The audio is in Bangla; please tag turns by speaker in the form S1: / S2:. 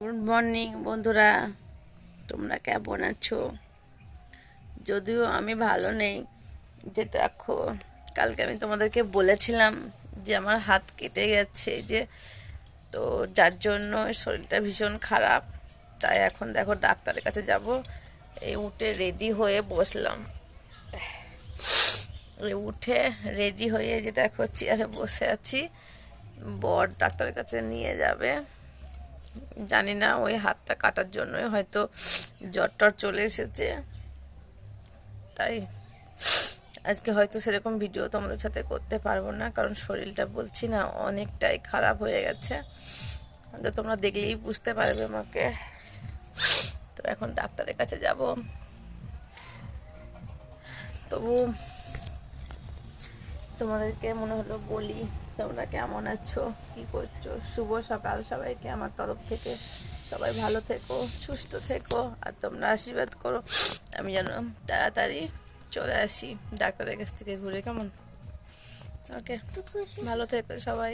S1: গুড মর্নিং বন্ধুরা, তোমরা কেমন আছো? যদিও আমি ভালো নেই, যে দেখো কালকে আমি তোমাদেরকে বলেছিলাম যে আমার হাত কেটে গেছে, যে তো যার জন্য শরীরটা ভীষণ খারাপ। তাই এখন দেখো ডাক্তারের কাছে যাব। এই উঠে রেডি হয়ে বসলাম, এই উঠে রেডি হয়ে যে দেখো চেয়ারে বসে আছি। বর ডাক্তারের কাছে নিয়ে যাবে। জানি না, ওই হাতটা কাটার জন্যই হয়তো জ্বর টর চলে এসেছে। তাই আজকে হয়তো সেরকম ভিডিও তোমাদের সাথে করতে পারবো না, কারণ শরীরটা বলছি না অনেকটাই খারাপ হয়ে গেছে। তো তোমরা দেখলেই বুঝতে পারবে আমাকে। তো এখন ডাক্তারের কাছে যাব। তবু তোমাদেরকে মনে হলো বলি, তোমরা কেমন আছো, কি করছো? শুভ সকাল সবাইকে আমার তরফ থেকে। সবাই ভালো থেকো, সুস্থ থেকো, আর তোমরা আশীর্বাদ করো আমি যেন তাড়াতাড়ি চলে আসি ডাক্তারের কাছ থেকে ঘুরে। কেমন? ওকে, ভালো থেকো সবাই।